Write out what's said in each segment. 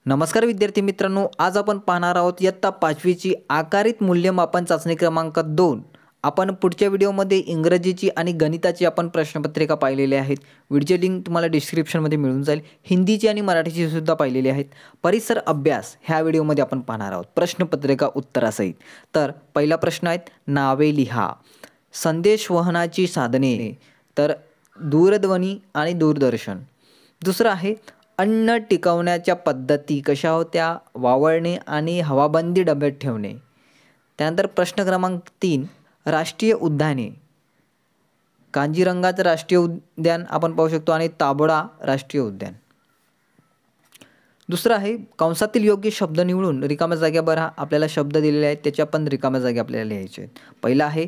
नमस्कार विद्यार्थी मित्रांनो, आज आपण पाहणार आहोत इयत्ता 5वीची आकारित मूल्यमापन चाचणी क्रमांक 2. आपण पुढच्या व्हिडिओमध्ये इंग्रजीची आणि गणिताची आपण प्रश्नपत्रिका पाहिलेली आहेत. व्हिडिओची लिंक तुम्हाला डिस्क्रिप्शनमध्ये मिळून जाईल. हिंदीची आणि मराठीची सुद्धा पाहिलेली आहेत. परिसर अभ्यास ह्या व्हिडिओमध्ये आपण पाहणार आहोत प्रश्नपत्रिका उत्तरासहित. तर पहिला प्रश्न आहे, नावे लिहा. संदेशवहनाची साधने, तर दूरध्वनी आणि दूरदर्शन. दुसरं आहे, अन्न टिकवण्याच्या पद्धती कशा होत्या? वाळवणे आणि हवाबंदी डब्यात ठेवणे. त्यानंतर प्रश्न क्रमांक 3, राष्ट्रीय उद्याने. कांजीरंगाचं राष्ट्रीय उद्यान आपण पाहू शकतो आणि ताबोडा राष्ट्रीय उद्यान. दुसरं आहे, कंसातील योग्य शब्द निवडून रिकाम्या जागा भरा. आपल्याला शब्द दिलेले आहेत, त्याच्या पण रिकाम्या जागा आपल्याला लिहायचे आहेत. पहिला आहे,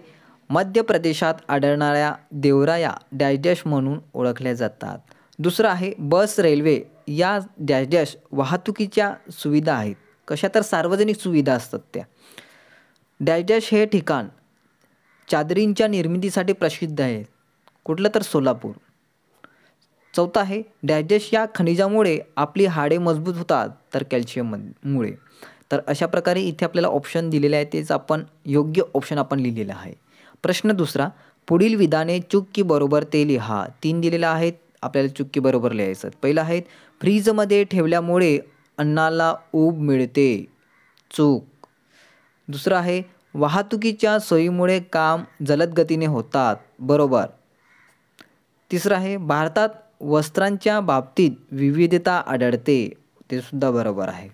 मध्य प्रदेशात आढळणाऱ्या देवराया डॅश डॅश म्हणून ओळखल्या जातात. दुसरं आहे, बस रेल्वे या डॅश डॅश वाहतुकीच्या सुविधा आहेत. कशा? तर सार्वजनिक सुविधा असतात त्या. डॅश डॅश हे ठिकाण चादरींच्या निर्मितीसाठी प्रसिद्ध आहे. कुठलं? तर सोलापूर. चौथा आहे, डॅश डॅश या खनिजामुळे आपली हाडे मजबूत होतात, तर कॅल्शियममुळे. तर अशा प्रकारे इथे आपल्याला ऑप्शन दिलेले आहे, तेच आपण योग्य ऑप्शन आपण लिहिलेलं आहे. प्रश्न दुसरा, पुढील विधाने चूक की बरोबर ते लिहा. 3 दिलेलं आहेत, आपल्याला चूक की बरोबर लिहायचं. पहिलं आहे, फ्रीजमध्ये ठेवल्यामुळे अन्नाला ऊब मिळते. चूक. दुसरं आहे, वाहतुकीच्या सोयीमुळे काम जलद गतीने होतात. बरोबर. तिसरं आहे, भारतात वस्त्रांच्या बाबतीत विविधता आढळते. ते सुद्धा बरोबर आहे.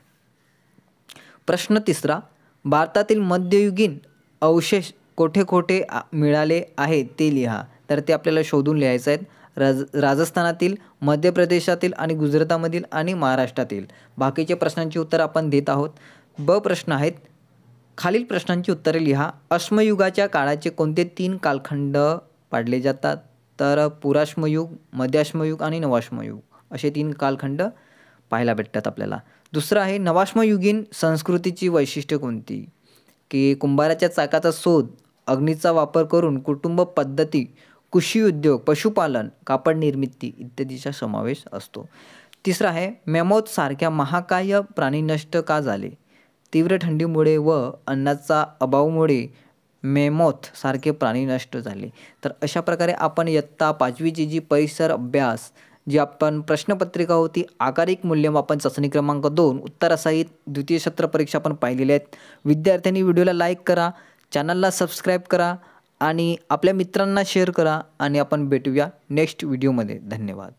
प्रश्न तिसरा, भारतातील मध्ययुगीन अवशेष कोठे कोठे मिळाले आहेत ते लिहा. तर ते आपल्याला शोधून लिहायचं आहेत. राजस्थानातील, मध्य प्रदेशातील आणि गुजरातामधील आणि महाराष्ट्रातील. बाकीचे प्रश्नांची उत्तरं आपण देत आहोत. ब प्रश्न आहेत, खालील प्रश्नांची उत्तरे लिहा. अश्मयुगाच्या काळाचे कोणते 3 कालखंड पाडले जातात? तर पुराश्मयुग, मध्याश्मयुग आणि नवाश्मयुग असे 3 कालखंड पाहायला भेटतात आपल्याला. दुसरं आहे, नवाश्मयुगीन संस्कृतीची वैशिष्ट्ये कोणती? की कुंभाराच्या चाकाचा शोध, अग्नीचा वापर करून कुटुंब पद्धती, कृषी उद्योग, पशुपालन, कापड निर्मिती इत्यादीचा समावेश असतो. तिसरा आहे, मॅमोथ सारख्या महाकाय प्राणी नष्ट का झाले? तीव्र थंडीमुळे व अन्नाचा अभावामुळे मॅमोथ सारखे प्राणी नष्ट झाले. तर अशा प्रकारे आपण इयत्ता 5वीची जी परिसर अभ्यास जी आपण प्रश्नपत्रिका होती आकारिक मूल्यमापन चाचणी क्रमांक 2 उत्तरासहित द्वितीय सत्र परीक्षा आपण पाहिलेल्या आहेत. विद्यार्थ्यांनी व्हिडिओला लाईक करा, चॅनलला सबस्क्राईब करा आणि आपल्या मित्रांना शेअर करा आणि आपण भेटूया नेक्स्ट व्हिडिओमध्ये. धन्यवाद.